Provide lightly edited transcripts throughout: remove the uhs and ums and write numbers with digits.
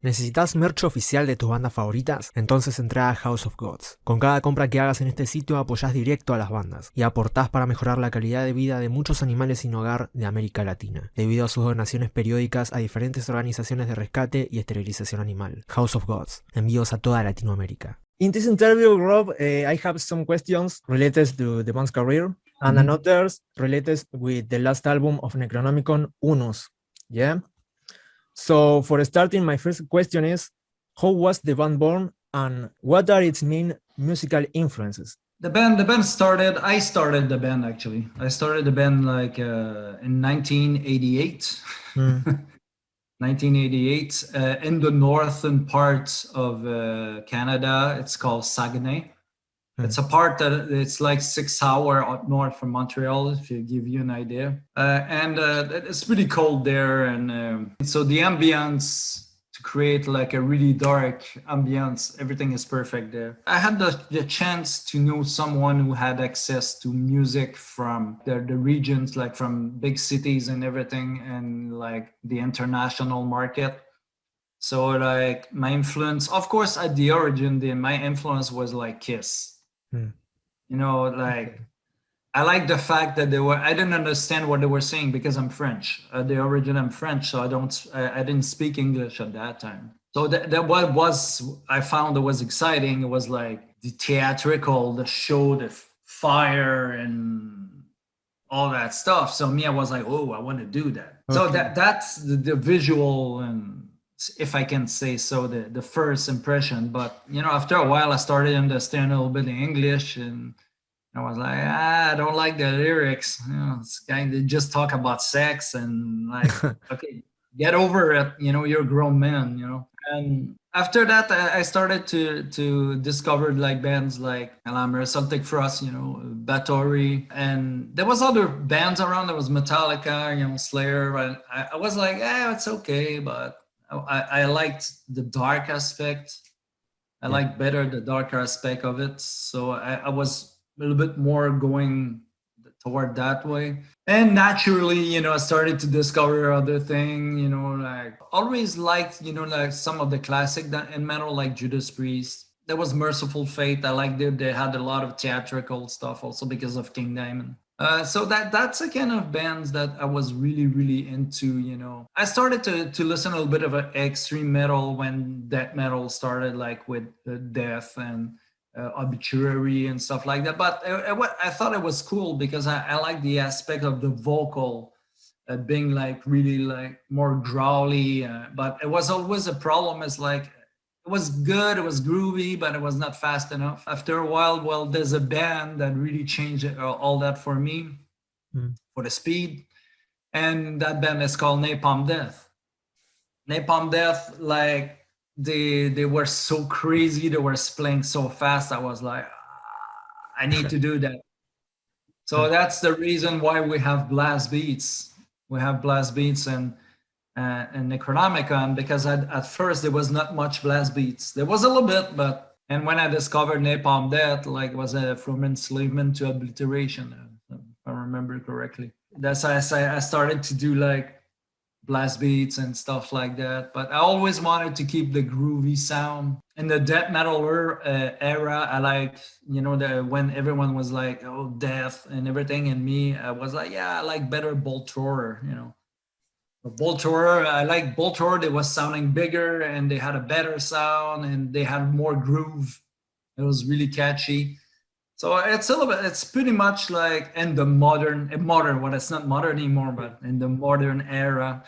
¿Necesitas merch oficial de tus bandas favoritas? Entonces entra a House of Gods. Con cada compra que hagas en este sitio apoyás directo a las bandas y aportás para mejorar la calidad de vida de muchos animales sin hogar de América Latina, debido a sus donaciones periódicas a diferentes organizaciones de rescate y esterilización animal. House of Gods, envíos a toda Latinoamérica. In this interview, Rob, I have some questions related to the band's career and another related with the last album of Necronomicon, Unos. Yeah? So for starting, my first question is, how was the band born and what are its main musical influences? The band started, I started the band actually. I started the band like in 1988. 1988 in the northern part of Canada. It's called Saguenay. It's a part that it's like 6 hours up north from Montreal, if you give you an idea. And it's pretty cold there. And so the ambience, to create like a really dark ambience, everything is perfect there. I had the chance to know someone who had access to music from the regions, like from big cities and everything, and like the international market. So like my influence, of course, at the origin, my influence was like Kiss. You know, like I like the fact that I didn't understand what they were saying because I'm French. At the origin, I'm French, so I didn't speak English at that time. So that what I found that was exciting. It was like the theatrical, the show, the fire and all that stuff. So me, I was like, oh, I want to do that. Okay. So that's the visual and, if I can say so, the first impression. But you know, after a while I started understanding a little bit of English and I was like, I don't like the lyrics, you know, it's kind of just talk about sex and like, okay, get over it, you know, you're a grown man, you know. And after that I started to discover like bands like Alamir, Celtic Frost, you know, Bathory, and there was other bands around. There was Metallica, you know, Slayer, but I was like, it's okay, but I liked the dark aspect. I liked better the darker aspect of it. So I was a little bit more going toward that way. And naturally, you know, I started to discover other things, you know, like always liked, you know, like some of the classic in metal, like Judas Priest. There was Merciful Fate. I liked it. They had a lot of theatrical stuff also because of King Diamond. So that's the kind of bands that I was really, really into, you know. I started to listen a little bit of extreme metal when death metal started, like with Death and Obituary and stuff like that. But I thought it was cool because I like the aspect of the vocal being like really like more growly. But it was always a problem. It's like, it was good, it was groovy, but it was not fast enough. After a while, well, there's a band that really changed all that for me, for the speed. And that band is called Napalm Death. Napalm Death, like they were so crazy, they were playing so fast. I was like, I need to do that. So that's the reason why we have blast beats. We have blast beats and Necronomicon, because at first there was not much blast beats. There was a little bit, and when I discovered Napalm Death, like was from enslavement to obliteration, if I remember correctly. That's why I started to do like blast beats and stuff like that. But I always wanted to keep the groovy sound. In the death metal era, I like, you know, when everyone was like, oh, death and everything, and me, I was like, yeah, I like better Bolt Thrower, you know. Bolt Thrower, I like Bolt Thrower. They was sounding bigger and they had a better sound and they had more groove. It was really catchy. So it's a little bit, it's pretty much like in the modern, well, it's not modern anymore, but in the modern era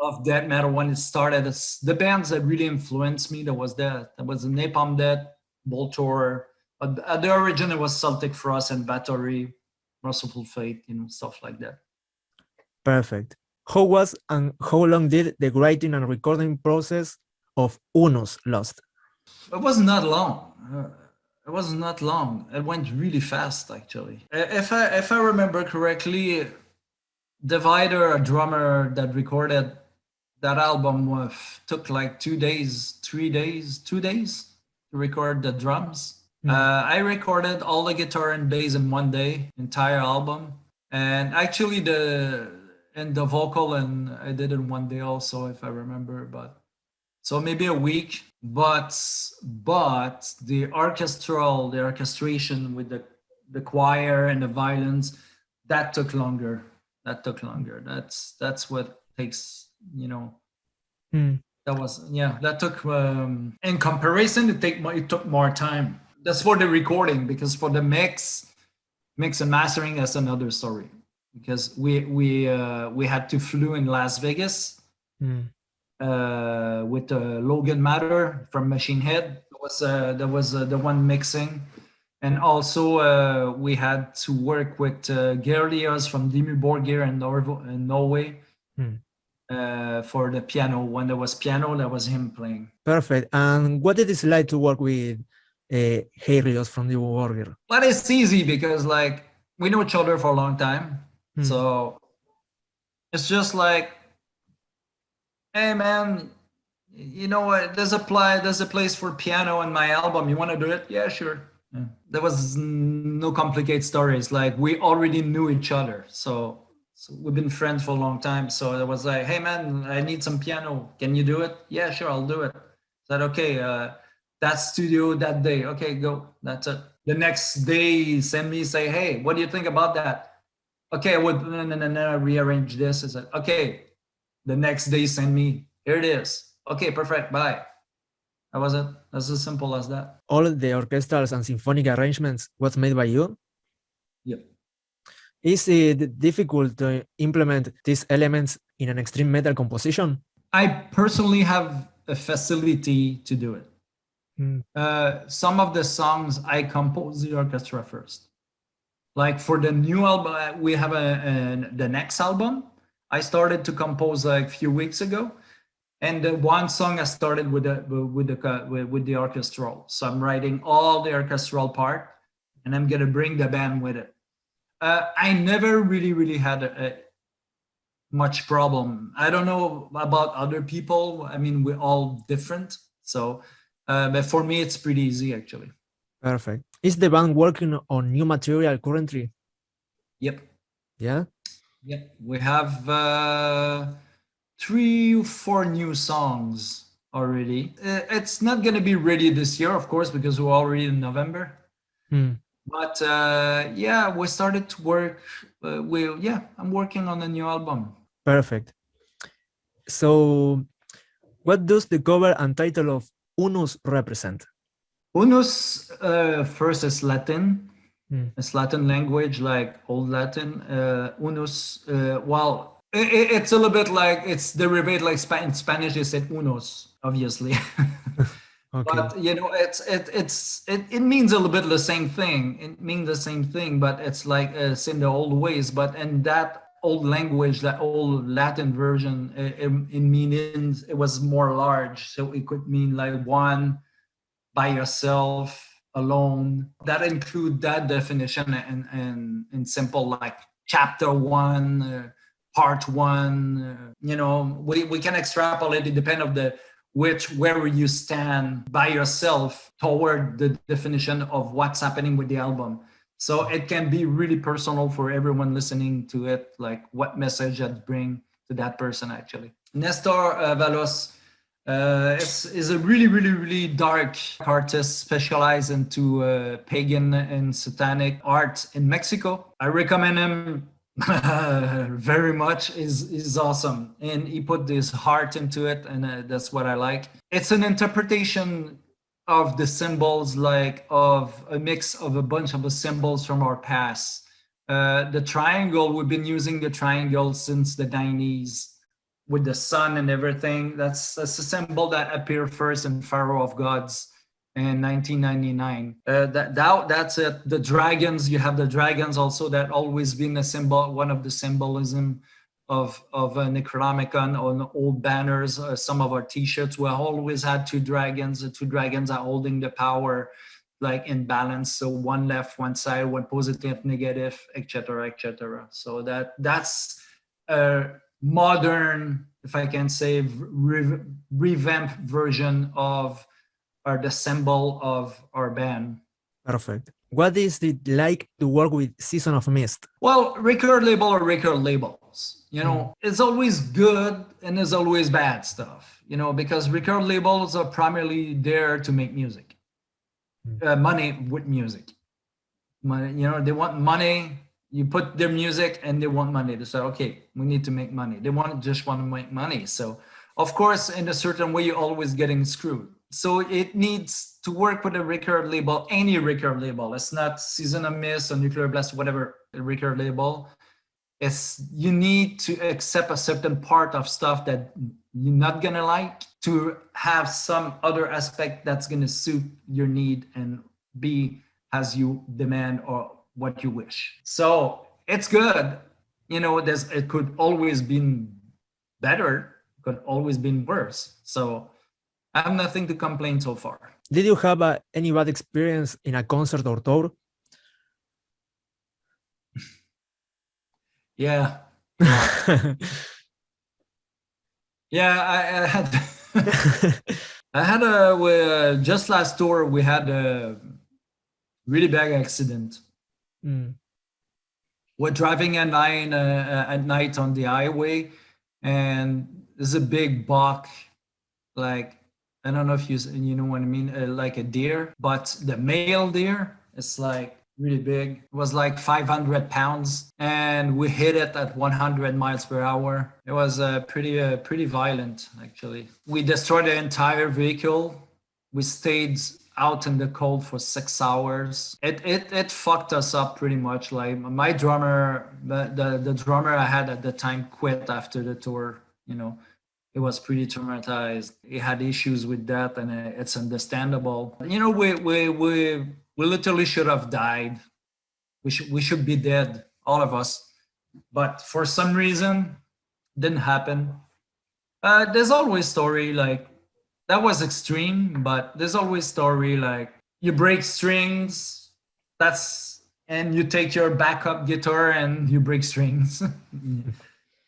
of death metal, when it started, the bands that really influenced me, there was Napalm Death, Bolt Thrower, but at the origin it was Celtic Frost and Bathory, Merciful Fate, you know, stuff like that. Perfect. How was and how long did the writing and recording process of Unos last? It was not long. It was not long. It went really fast, actually. If I remember correctly, Divider, a drummer that recorded that album, took like 2 days, 3 days, 2 days to record the drums. I recorded all the guitar and bass in 1 day, entire album. And actually the vocal, and I did it 1 day also, if I remember. But So maybe a week, but the orchestration with the choir and the violins, that took longer. That's what takes, that took, in comparison, it took more time. That's for the recording, because for the mix and mastering, that's another story, because we had to flew in Las Vegas with Logan Matter from Machine Head. That was the one mixing. And also we had to work with Gerlias from Dimmu Borgir in Norway for the piano. When there was piano, that was him playing. Perfect. And what it is like to work with Gerlias from Dimmu Borgir? But it's easy because we know each other for a long time. So it's just like, hey man, you know what? There's a place for piano in my album. You want to do it? Yeah, sure. Yeah. There was no complicated stories. Like, we already knew each other, so we've been friends for a long time. So it was like, hey man, I need some piano. Can you do it? Yeah, sure, I'll do it. Said, okay, that studio that day. Okay, go. That's it. The next day, send me, say, hey, what do you think about that? Okay, I would rearrange this. I said, okay. The next day, send me, here it is. Okay, perfect, bye. That was it. That's as simple as that. All the orchestrals and symphonic arrangements was made by you? Yep. Is it difficult to implement these elements in an extreme metal composition? I personally have a facility to do it. Some of the songs I compose the orchestra first. Like for the new album, we have the next album. I started to compose a few weeks ago. And the one song I started with the orchestral. So I'm writing all the orchestral part, and I'm gonna bring the band with it. I never really had much problem. I don't know about other people. I mean, we're all different. So, but for me, it's pretty easy actually. Perfect. Is the band working on new material currently? Yep. Yeah. Yep. We have 3 or 4 new songs already. It's not going to be ready this year, of course, because we're already in November. But yeah, we started to work. I'm working on a new album. Perfect. So what does the cover and title of Unus represent? Unus, first is Latin. It's Latin language, like Old Latin. Unus, well, it's a little bit like, it's derived like in Spanish they said unos, obviously. Okay. But it means a little bit the same thing. It means the same thing, but it's like it's in the old ways. But in that old language, that old Latin version, in meanings, it was more large. So it could mean like one, by yourself, alone. That include that definition in simple, like chapter 1, part 1, we can extrapolate. It depends on where you stand by yourself toward the definition of what's happening with the album. So it can be really personal for everyone listening to it, like what message I'd bring to that person actually. Nestor Valos is a really dark artist specialized into pagan and satanic art in Mexico. I recommend him very much. Is awesome, and he put his heart into it, and that's what I like. It's an interpretation of the symbols, like of a mix of a bunch of the symbols from our past. The triangle, we've been using the triangle since the 90s with the sun and everything. That's a symbol that appeared first in Pharaoh of Gods in 1999. That's it. The dragons, you have the dragons also, that always been a symbol, one of the symbolism of Necronomicon on old banners. Some of our t-shirts, we always had 2 dragons. The 2 dragons are holding the power, like in balance. So one left, one side, one positive, negative, etc., etc. So that's a modern, if I can say, revamped version of the symbol of our band. Perfect. What is it like to work with Season of Mist? Well, record labels. You know, it's always good and there's always bad stuff, you know, because record labels are primarily there to make music, money with music. Money, you know, they want money. You put their music and they want money. They say, okay, we need to make money. They just want to make money. So of course, in a certain way, you're always getting screwed. So it needs to work with a record label, any record label. It's not Season of Mist or Nuclear Blast, whatever record label. It's you need to accept a certain part of stuff that you're not gonna like to have some other aspect that's gonna suit your need and be as you demand or what you wish. So it's good. You know, it could always been better, could always been worse. So I have nothing to complain so far. Did you have any bad experience in a concert or tour? Yeah. Yeah, I had I had just last tour we had a really bad accident. We're driving at night on the highway, and there's a big buck, like I don't know if you know what I mean, like a deer, but the male deer is like really big. It was like 500 pounds, and we hit it at 100 miles per hour. It was pretty violent, actually. We destroyed the entire vehicle. We stayed out in the cold for 6 hours. It fucked us up pretty much. Like my drummer, the drummer I had at the time quit after the tour. You know, it was pretty traumatized. He had issues with that, and it's understandable. You know, we literally should have died. We should be dead, all of us. But for some reason, didn't happen. There's always story like that was extreme, but there's always story like you break strings, and you take your backup guitar and you break strings,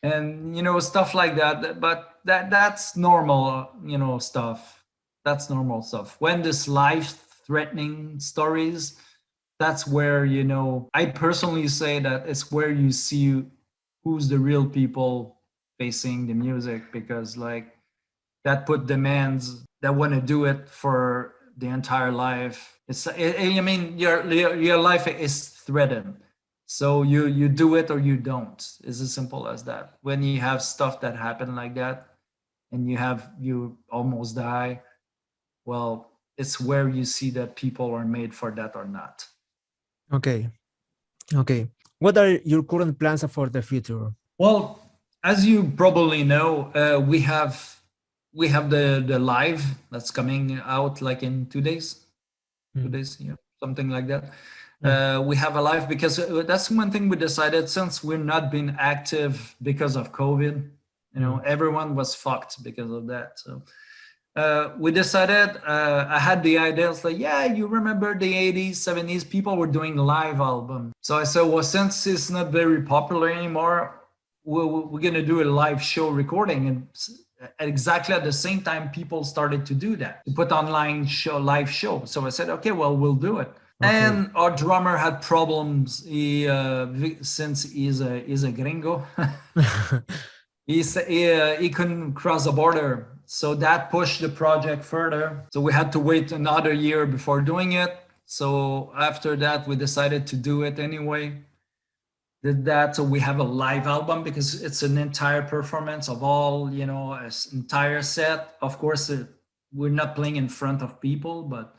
and you know, stuff like that. But that's normal, you know, stuff. That's normal stuff. When this life-threatening stories, that's where, you know, I personally say that it's where you see who's the real people facing the music, because like that put demands that want to do it for the entire life. I mean, your life is threatened. So you do it or you don't. It's as simple as that. When you have stuff that happen like that and you almost die, well, it's where you see that people are made for that or not. Okay. What are your current plans for the future? Well, as you probably know, we have the live that's coming out like in 2 days, 2 days, yeah, something like that. We have a live because that's one thing we decided, since we're not being active because of COVID, you know, everyone was fucked because of that. So we decided, I had the idea, it's like, yeah, you remember the 80s, 70s, people were doing live album. So I said, well, since it's not very popular anymore, we're going to do a live show recording. And exactly at the same time, people started to do that, to put online live show. So I said, okay, well, we'll do it. Okay. And our drummer had problems. Since he's a gringo, he couldn't cross the border. So that pushed the project further. So we had to wait another year before doing it. So after that, we decided to do it anyway. Did that, so we have a live album because it's an entire performance of all, you know, an entire set. Of course, we're not playing in front of people, but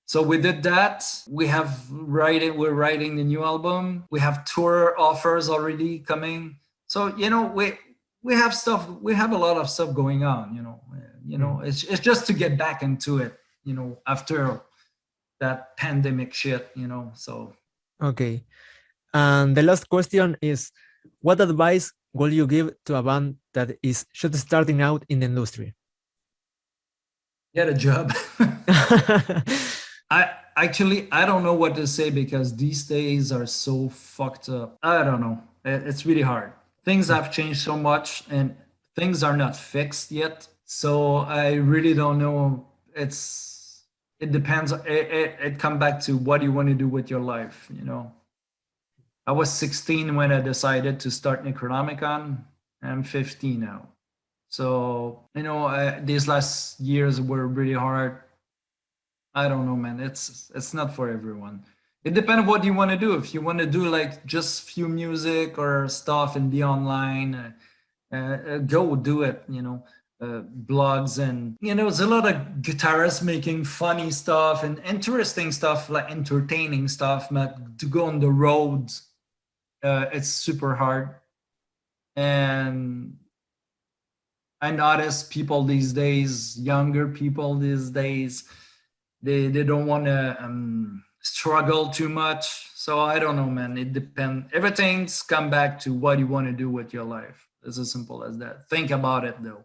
so we did that. We're writing the new album. We have tour offers already coming. So, you know, we have stuff. We have a lot of stuff going on. You know, it's just to get back into it. You know, after that pandemic shit. You know, so okay. And the last question is, what advice will you give to a band that is just starting out in the industry? Get a job. I don't know what to say, because these days are so fucked up. I don't know. It's really hard. Things have changed so much and things are not fixed yet. So I really don't know. It depends. It comes back to what you want to do with your life, you know. I was 16 when I decided to start Necronomicon. I'm 50 now. So, you know, these last years were really hard. I don't know, man. It's not for everyone. It depends on what you want to do. If you want to do like just few music or stuff and be online, go do it, you know. Blogs, and you know, there's a lot of guitarists making funny stuff and interesting stuff, like entertaining stuff, but to go on the road, it's super hard. And I notice people these days, younger people these days, they don't want to struggle too much. So I don't know, man. It depends. Everything's come back to what you want to do with your life. It's as simple as that. Think about it though.